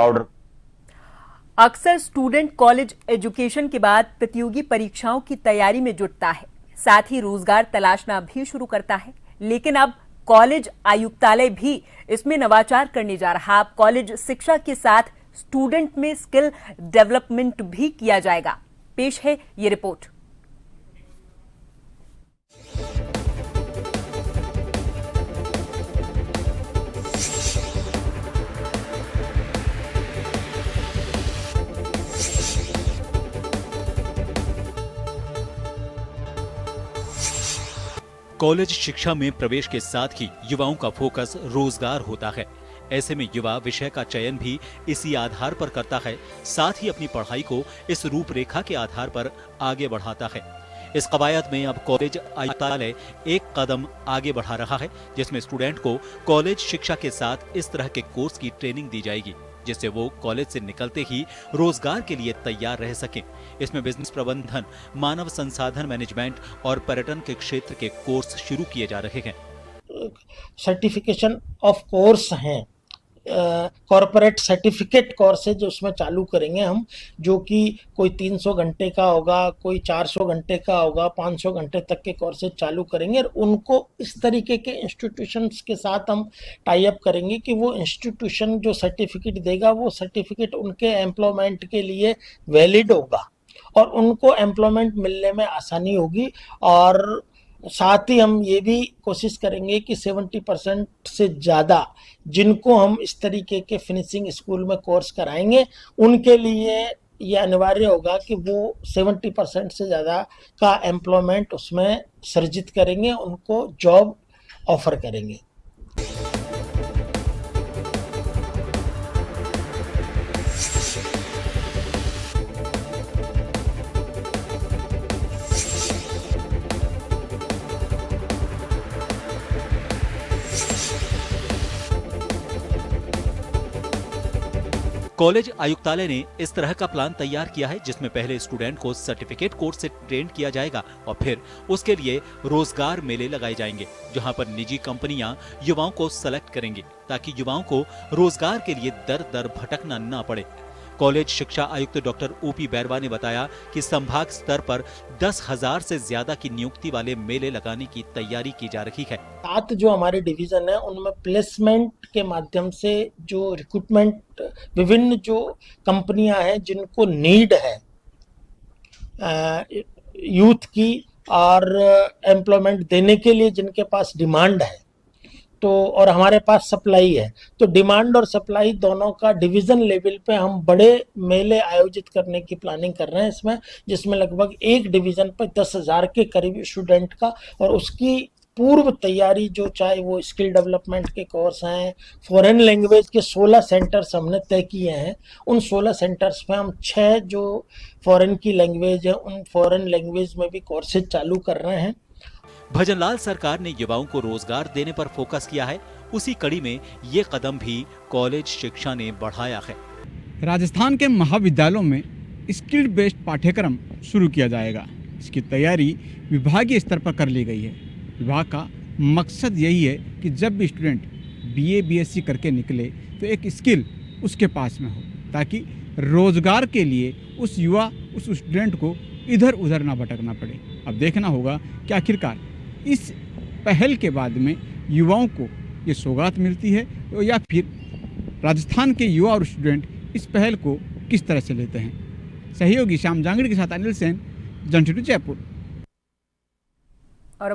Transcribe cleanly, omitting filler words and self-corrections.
Order. अक्सर student college education के बाद प्रतियोगी परीक्षाओं की तैयारी में जुटता है, साथ ही रोजगार तलाशना भी शुरू करता है। लेकिन अब कॉलेज आयुक्तालय भी इसमें नवाचार करने जा रहा है। अब कॉलेज शिक्षा के साथ स्टूडेंट में स्किल डेवलपमेंट भी किया जाएगा। पेश है ये रिपोर्ट। कॉलेज शिक्षा में प्रवेश के साथ ही युवाओं का फोकस रोजगार होता है। ऐसे में युवा विषय का चयन भी इसी आधार पर करता है, साथ ही अपनी पढ़ाई को इस रूपरेखा के आधार पर आगे बढ़ाता है। इस कवायद में अब कॉलेज आयुक्तालय एक कदम आगे बढ़ा रहा है, जिसमें स्टूडेंट को कॉलेज शिक्षा के साथ इस तरह के कोर्स की ट्रेनिंग दी जाएगी, जिससे वो कॉलेज से निकलते ही रोजगार के लिए तैयार रह सकें। इसमें बिजनेस प्रबंधन, मानव संसाधन मैनेजमेंट और पर्यटन के क्षेत्र के कोर्स शुरू किए जा रहे हैं। सर्टिफिकेशन ऑफ कोर्स हैं, कॉर्पोरेट सर्टिफिकेट कोर्स है जो उसमें चालू करेंगे हम, जो कि कोई 300 घंटे का होगा, कोई 400 घंटे का होगा, 500 घंटे तक के कोर्सेज चालू करेंगे। और उनको इस तरीके के इंस्टीट्यूशंस के साथ हम टाई अप करेंगे कि वो इंस्टीट्यूशन जो सर्टिफिकेट देगा वो सर्टिफिकेट उनके एम्प्लॉयमेंट के लिए वैलिड होगा और उनको एम्प्लॉयमेंट मिलने में आसानी होगी। और साथ ही हम ये भी कोशिश करेंगे कि 70% से ज़्यादा जिनको हम इस तरीके के फिनिशिंग स्कूल में कोर्स कराएंगे उनके लिए ये अनिवार्य होगा कि वो 70% से ज़्यादा का एम्प्लॉयमेंट उसमें सृजित करेंगे, उनको जॉब ऑफर करेंगे। कॉलेज आयुक्तालय ने इस तरह का प्लान तैयार किया है, जिसमें पहले स्टूडेंट को सर्टिफिकेट कोर्स से ट्रेन किया जाएगा और फिर उसके लिए रोजगार मेले लगाए जाएंगे, जहां पर निजी कंपनियां युवाओं को सेलेक्ट करेंगी, ताकि युवाओं को रोजगार के लिए दर दर भटकना न पड़े। कॉलेज शिक्षा आयुक्त डॉक्टर ओपी बैरवा ने बताया कि संभाग स्तर पर 10,000 से ज्यादा की नियुक्ति वाले मेले लगाने की तैयारी की जा रही है। 7 जो हमारे डिवीजन है उनमें प्लेसमेंट के माध्यम से जो रिक्रूटमेंट, विभिन्न जो कंपनियां हैं जिनको नीड है यूथ की और एम्प्लॉयमेंट देने के लिए, जिनके पास डिमांड है तो और हमारे पास सप्लाई है, तो डिमांड और सप्लाई दोनों का डिवीजन लेवल पे हम बड़े मेले आयोजित करने की प्लानिंग कर रहे हैं इसमें, जिसमें लगभग एक डिवीजन पे 10,000 के करीब स्टूडेंट का और उसकी पूर्व तैयारी, जो चाहे वो स्किल डेवलपमेंट के कोर्स हैं, फॉरेन लैंग्वेज के 16 सेंटर्स हमने तय किए हैं। उन 16 सेंटर्स में हम 6 जो फॉरेन की लैंग्वेज है उन फॉरेन लैंग्वेज में भी कोर्सेज चालू कर रहे हैं। भजनलाल सरकार ने युवाओं को रोजगार देने पर फोकस किया है, उसी कड़ी में ये कदम भी कॉलेज शिक्षा ने बढ़ाया है। राजस्थान के महाविद्यालयों में स्किल बेस्ड पाठ्यक्रम शुरू किया जाएगा। इसकी तैयारी विभागीय स्तर पर कर ली गई है। विभाग का मकसद यही है कि जब भी स्टूडेंट BA BSc करके निकले तो एक स्किल उसके पास में हो, ताकि रोजगार के लिए उस युवा, उस स्टूडेंट को इधर उधर ना भटकना पड़े। अब देखना होगा कि आखिरकार इस पहल के बाद में युवाओं को ये सौगात मिलती है या फिर राजस्थान के युवा और स्टूडेंट इस पहल को किस तरह से लेते हैं। सहयोगी श्याम जांगड़ी के साथ अनिल सेन, जन टीवी जयपुर।